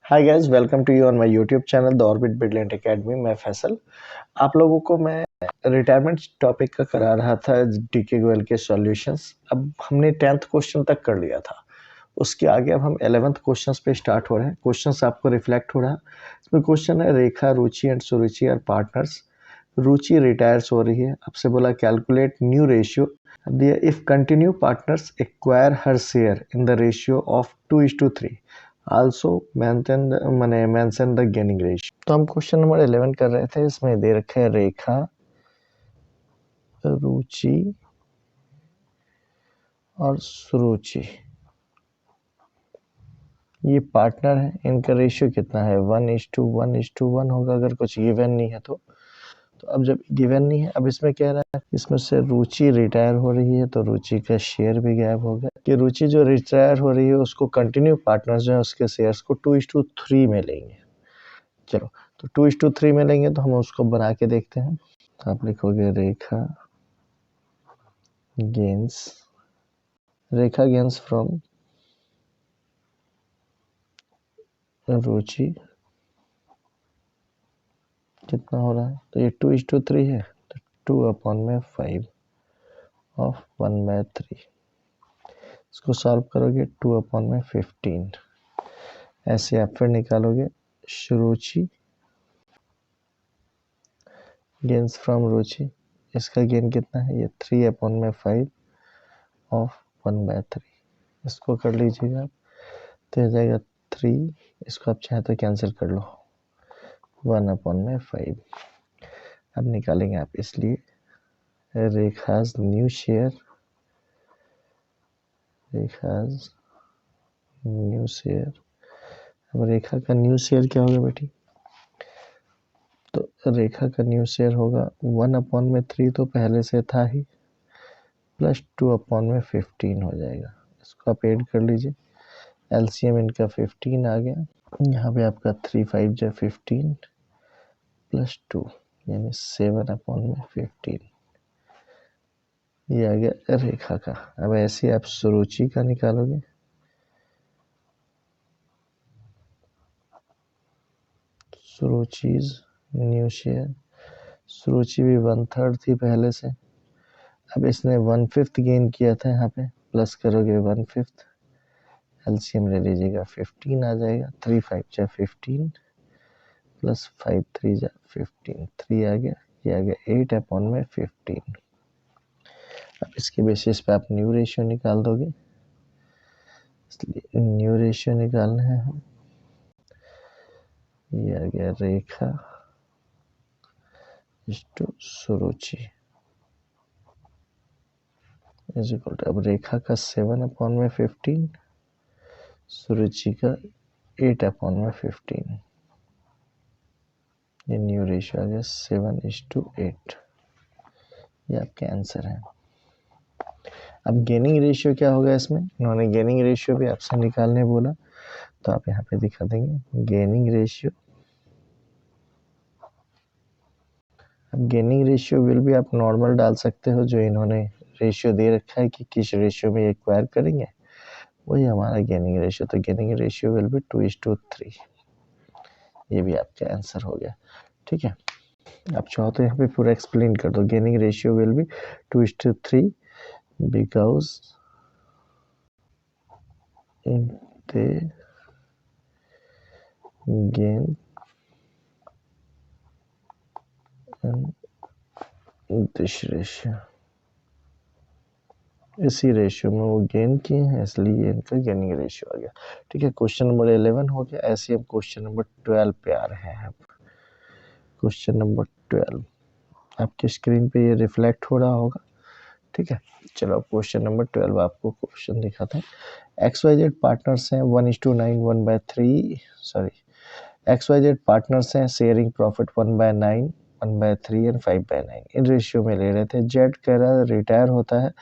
Hi guys, welcome to you on my YouTube channel the Orbit Brilliant Academy. मैं फैसल। आप लोगों को मैं रिटायरमेंट टॉपिक का करा रहा था, डीके गोयल के सॉल्यूशंस। अब हमने 10th क्वेश्चन तक कर लिया था। उसके आगे अब हम 11th क्वेश्चंस पे स्टार्ट हो रहे हैं। क्वेश्चंस आपको रिफ्लेक्ट हो रहा है। इसमें क्वेश्चन है, Rekha, Ruchi and Suruchi are partners. Ruchi retires हो रही है। आपसे बोला कैलकुलेट न्यू रेशियो। दिया if continue partners acquire her share in the ratio of 2:3, also mention the gaining ratio. तो हम क्वेश्चन नंबर 11 कर रहे थे। इसमें दे रखे है रेखा, रुचि और सुरुचि, ये पार्टनर है। इनका रेशियो कितना है? 1:1:1 होगा अगर कुछ गिवन नहीं है तो। अब जब गिवन नहीं है, अब इसमें कह रहा है इसमें से रुचि रिटायर हो रही है तो रुचि का शेयर भी गायब हो गया। कि रुचि जो रिटायर हो रही है उसको कंटिन्यू पार्टनर्स जो है उसके शेयर्स को 2:3 में लेंगे। चलो, तो 2:3 में लेंगे तो हम उसको बना के देखते हैं। तो आप लिखोगे रेखा गेन्स फ्रॉम रुचि कितना हो रहा है? तो ये 2:3 है, तो 2/5 ऑफ 1/3। इसको सॉल्व करोगे 2/15। ऐसे आप फिर निकालोगे रुचि गेन्स फ्रॉम रुचि। इसका गेन कितना है? ये 3/5 ऑफ 1/3। इसको कर लीजिएगा तो हो जाएगा 3। इसको आप चाहे तो कैंसिल कर लो, 1/5। अब निकालेंगे आप, इसलिए रेखाज न्यू शेयर अब रेखा का न्यू शेयर क्या होगा बेटी? तो रेखा का न्यू शेयर होगा 1/3 तो पहले से था ही, प्लस 2/15 हो जाएगा। इसको आप ऐड कर लीजिए। एलसीएम इनका 15 आ गया। यहाँ पे आपका 3×5 = 15 प्लस 2 यानी 7/15। ये आ गया रेखा का। अब ऐसे आप सुरुचि का निकालोगे। सुरुचिज न्यू शेयर, सुरुचि भी 1/3 थी पहले से। अब इसने 1/5 गेन किया था, यहाँ पे प्लस करोगे 1/5। एलसीएम ले लीजिएगा, 15 आ जाएगा। 3×5 = 15 प्लस 5×3 = 15। 3 आ गया, ये आ गया 8/15। अब इसके बेसिस पे आप न्यू रेशियो निकाल दोगे। इसलिए न्यू रेशियो निकालना है हम। ये आ गया Rekha to Suruchi is equal to, अब रेखा का 7/15, सुरुचि का 8/15। ये न्यू रेशियो आ गया 7:8। ये आपके आंसर है। अब गेनिंग रेशियो क्या होगा इसमें? इन्होंने गेनिंग रेशियो भी आपसे निकालने बोला, तो आप यहाँ पे दिखा देंगे गेनिंग रेशियो। अब गेनिंग रेशियो विल भी आप नॉर्मल डाल सकते हो, जो इन्होंने रेशियो दे रखा है कि किस रेशियो में एक्वायर करेंगे, वही हमारा गेनिंग रेशियो। तो गेनिंग रेशियो विल भी 2:3। ये भी आपका आंसर हो गया। ठीक है, आप चाहो तो यहाँ पे पूरा एक्सप्लेन कर दो। Gaining ratio will be 2:3 because they gain in this ratio. इसी रेशियो में वो गेन किए हैं, इसलिए इनका गेनिंग रेशियो आ गया। ठीक है, क्वेश्चन नंबर 11 हो गया। ऐसे हम क्वेश्चन नंबर 12 पे आ रहे हैं। क्वेश्चन नंबर 12 आपकी स्क्रीन पे ये रिफ्लेक्ट हो रहा होगा। ठीक है, चलो क्वेश्चन नंबर 12 आपको क्वेश्चन दिखाता है। XYZ पार्टनर्स हैं 1:9 1/3 XYZ पार्टनर्स हैं sharing profit 1/9 1/3 and 5/9 in ratio में ले रहे थे। जेड कह रहा है रिटायर होता है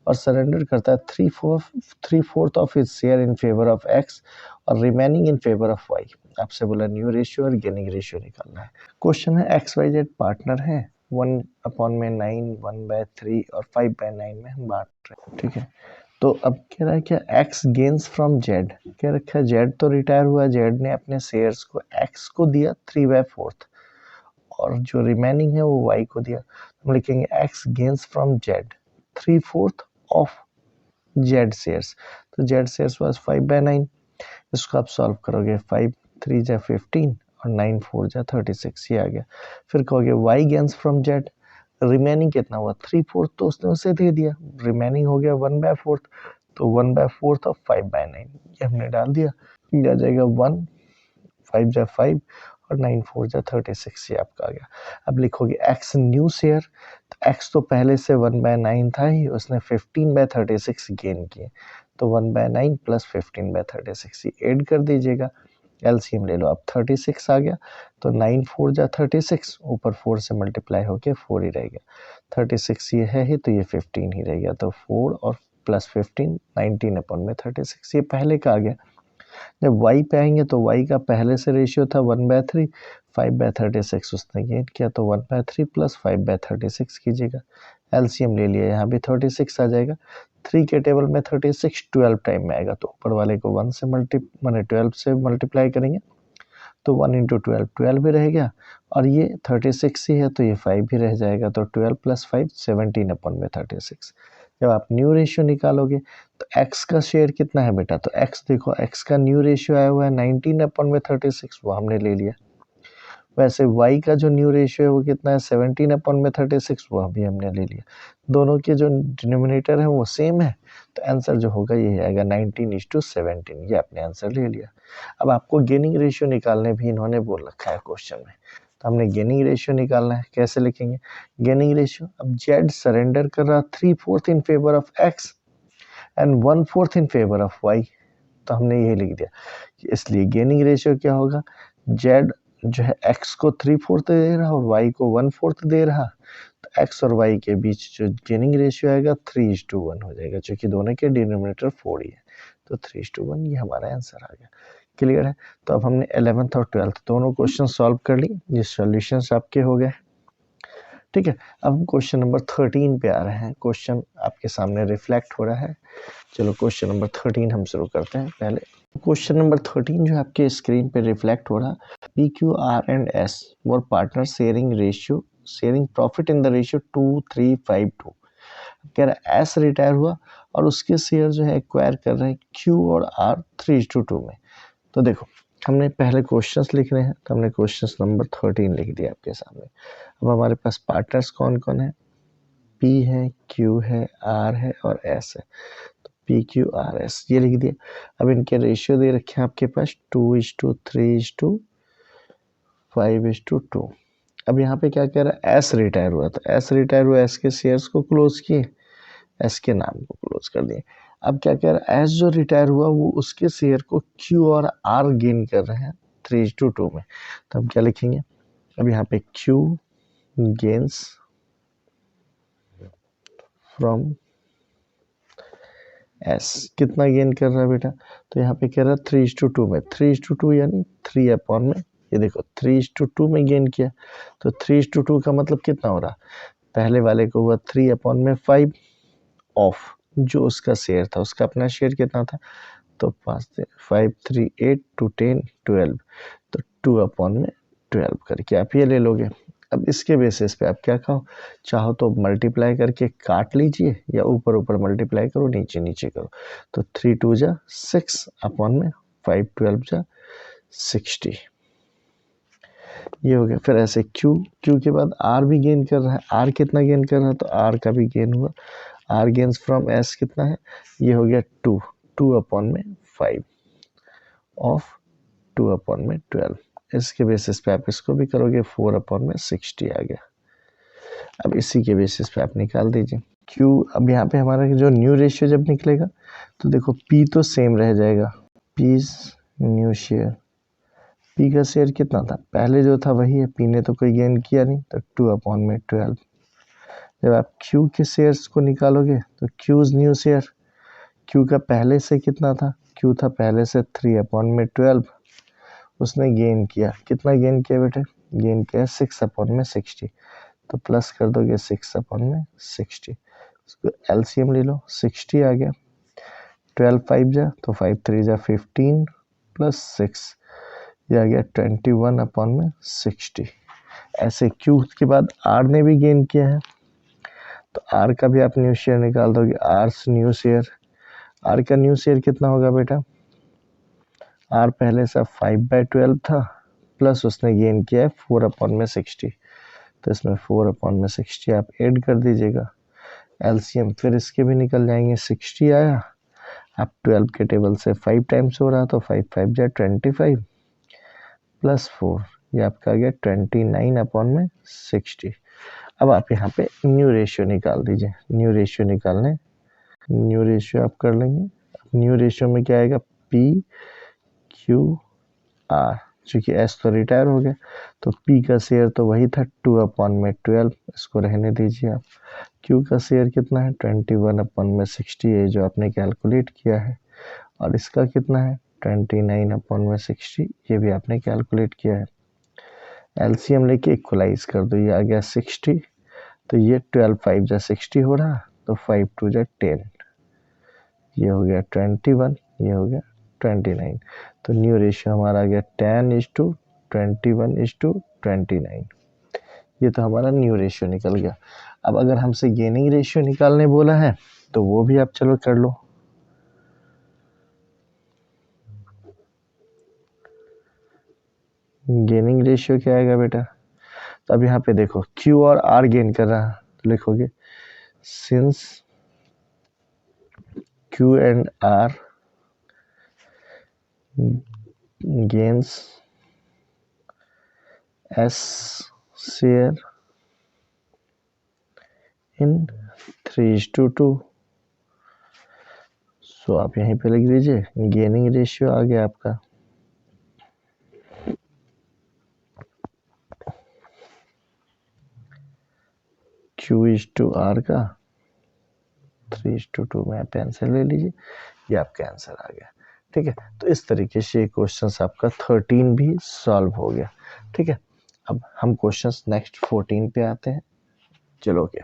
और सरेंडर करता है 3/4 of his share in favour of X और remaining in favour of Y. आपसे बोला न्यू रेशियो और गेनिंग रेशियो निकालना है। क्वेश्चन है XYZ पार्टनर है 1/9 1/3 और 5/9 में हम बांट रहे हैं। ठीक है, तो अब कह रहा है क्या एक्स गेन्स फ्रॉम जेड, कह रखा है जेड तो रिटायर हुआ, जेड ने अपने शेयर्स को एक्स को दिया 3/4 और जो रिमेनिंग है वो वाई को दिया। हम लिखेंगे x gains from Z 3/4 of Z shares. तो जेड शेयर्स वाज 5/9। इसको आप सॉल्व करोगे 5 3 जा 15 और 9 4 जा 36, ये आ गया। फिर कहोगे Y gains from Z, remaining कितना हुआ 3/4, तो उसने उसे दे दिया, रिमेनिंग हो गया 1/4, तो 1/4 ऑफ 5/9 ये हमने डाल दिया, ये आ जाएगा 1 5 जा 5 और 9 4 जा 36, ये आपका आ गया। अब लिखोगे एक्स न्यू शेयर, तो एक्स तो पहले से 1/9 था ही, उसने 15/36 गेन किए, तो 1/9 प्लस 15/36 ये ऐड कर दीजिएगा, एलसीएम ले लो, अब 36 आ गया, तो 9 4 जा 36, ऊपर 4 से मल्टीप्लाई होके 4 ही रह गया, 36 ये है ही तो ये 15 ही रह गया, तो 4 और प्लस 15 19/36, ये पहले का आ गया। जब y पे आएंगे तो y का पहले से रेशियो था 1/3, 5/36 उसने गेन किया, तो 1/3 प्लस 5/36 कीजिएगा, एलसीएम ले लिया, यहाँ भी 36 आ जाएगा, 3 के टेबल में 36 12 टाइम में आएगा, तो ऊपर वाले को 1 से माने 12 से मल्टीप्लाई करेंगे, तो 1 इंटू 12 12 भी रह गया, और ये 36 ही है तो ये 5 भी रह जाएगा, तो 12 प्लस 5 17/36। जब आप न्यू रेशियो निकालोगे तो x का शेयर कितना है बेटा, तो x देखो, x का न्यू रेशियो आया हुआ है 19/36, वो हमने ले लिया। वैसे y का जो न्यू रेशियो है वो कितना है 17/36, वो अभी हमने ले लिया। दोनों के जो डिनोमिनेटर है वो सेम है, तो आंसर जो होगा ये आएगा 19:17, ये आपने आंसर ले लिया। अब आपको गेनिंग रेशियो निकालने भी इन्होंने बोल रखा है क्वेश्चन में, तो हमने गेनिंग रेशियो निकालना है, कैसे लिखेंगे गेनिंग रेशियो, अब जेड सरेंडर कर रहा 3/4 in favour of X and 1/4 in favour of Y, तो हमने ये लिख दिया, इसलिए गेनिंग रेशियो क्या होगा, जेड जो है x को 3/4 दे रहा और y को 1/4 दे रहा, तो x और y के बीच जो गेनिंग रेशियो आएगा 3:1 हो जाएगा, क्योंकि दोनों के डिनोमिनेटर 4 ही है, तो 3:1 ये हमारा आंसर आ गया। क्लियर है, तो अब हमने 11th और 12th दोनों क्वेश्चन सॉल्व कर ली, ये सॉल्यूशंस आपके हो गए। ठीक है, अब हम क्वेश्चन नंबर 13 पे आ रहे हैं, क्वेश्चन आपके सामने रिफ्लेक्ट हो रहा है। चलो क्वेश्चन नंबर 13 हम शुरू करते हैं। पहले क्वेश्चन नंबर 13 जो आपके स्क्रीन पे रिफ्लेक्ट हो रहा, P Q R and S were partner sharing profit in the ratio 2-3-5-2। कह रहा है एस रिटायर हुआ और उसके शेयर जो है एक्वायर कर रहे हैं क्यू और आर 3:2 में। तो देखो हमने पहले क्वेश्चंस लिख रहे हैं, तो हमने क्वेश्चंस नंबर 13 लिख दिया आपके सामने। अब हमारे पास पार्टनर्स कौन कौन है, P है, Q है, R है और S है, तो PQRS ये लिख दिया। अब इनके रेशियो दे रखे हैं आपके पास 2:3:5:2। अब यहाँ पे क्या कह रहा है, S रिटायर हुआ, तो S रिटायर हुआ, S के शेयर्स को क्लोज किए, S के नाम को क्लोज कर दिए। अब क्या कह रहा है, S जो रिटायर हुआ वो उसके शेयर को Q और R गेन कर रहे हैं 3:2 में, तो हम क्या लिखेंगे, अब यहाँ पे Q गेन्स फ्रॉम S कितना गेन कर रहा है बेटा, तो यहाँ पे कह रहा है 3:2 में, 3:2 यानी 3 में, ये देखो 3:2 में गेन किया, तो 3:2 का मतलब कितना हो रहा, पहले वाले को हुआ 3/5 ऑफ जो उसका शेयर था, उसका अपना शेयर कितना था, तो 5 3 8 2 10 12, तो 2/12 करके आप ये ले लोगे। अब इसके बेसिस पे आप क्या कहो, चाहो तो मल्टीप्लाई करके काट लीजिए या ऊपर ऊपर मल्टीप्लाई करो, नीचे नीचे करो, तो 3 2 जा 6/5 12 जा 60, ये हो गया। फिर ऐसे Q के बाद R भी गेन कर रहा है, R कितना गेन कर रहा है, तो R का भी गेन हुआ, R गेन्स फ्रॉम S कितना है, ये हो गया 2/5 ऑफ 2/12, इसके बेसिस पे आप इसको भी करोगे 4/60 आ गया। अब इसी के बेसिस पे आप निकाल दीजिए Q। अब यहाँ पे हमारा जो न्यू रेशियो जब निकलेगा तो देखो P तो सेम रह जाएगा, P न्यू शेयर, P का शेयर कितना था, पहले जो था वही है, P ने तो कोई गेन किया नहीं, तो 2/12। जब आप Q के शेयर्स को निकालोगे तो Q's न्यू शेयर, Q का पहले से कितना था, Q था पहले से 3/12, उसने गेन किया, कितना गेन किया बेटे, गेन किया 6/60, तो प्लस कर दोगे 6/60, इसको एलसीएम ले लो, 60 आ गया, 12 5 जा तो 5 3 जा 15 प्लस 6, ये आ गया 21/60। ऐसे Q के बाद R ने भी गेन किया है, तो R का भी आप न्यू शेयर निकाल दोगे। न्यू शेयर, R का न्यू शेयर कितना होगा बेटा? R पहले से 5/12 था, प्लस उसने गेन किया है 4/60, तो इसमें 4/60 आप ऐड कर दीजिएगा। एलसीएम फिर इसके भी निकल जाएंगे। 60 आया, अब 12 के टेबल से 5 टाइम्स हो रहा, तो 5 5 जा 25 प्लस 4, ये आपका आ गया 29/60। अब आप यहाँ पे न्यू रेशियो निकाल दीजिए। न्यू रेशियो निकालने, न्यू रेशियो आप कर लेंगे। न्यू रेशियो में क्या आएगा? P Q R, चूँकि S तो रिटायर हो गया, तो P का शेयर तो वही था 2/12, इसको रहने दीजिए आप। Q का शेयर कितना है? 21/60, ये जो आपने कैलकुलेट किया है। और इसका कितना है? 29/60, ये भी आपने कैलकुलेट किया है। एलसीएम लेके इक्वलाइज कर दो, ये आ गया 60, तो ये 12 5 जा 60 हो रहा, तो 5 2 जा 10, ये हो गया 21, ये हो गया 29। तो न्यू रेशियो हमारा आ गया 10:21:29। ये तो हमारा न्यू रेशियो निकल गया। अब अगर हमसे गेनिंग रेशियो निकालने बोला है, तो वो भी आप चलो कर लो। गेनिंग रेशियो क्या आएगा बेटा? तो अब यहाँ पे देखो Q और R गेन कर रहा है, तो लिखोगे since Q and R gains S share in 3:2। सो आप यहीं पे लिख दीजिए गेनिंग रेशियो आ गया आपका Q/R का 3:2 में आप आंसर ले लीजिए, ये आपका आंसर आ गया। ठीक है, तो इस तरीके से ये क्वेश्चन आपका 13 भी सॉल्व हो गया। ठीक है, अब हम क्वेश्चन नेक्स्ट 14 पे आते हैं। चलो ओके।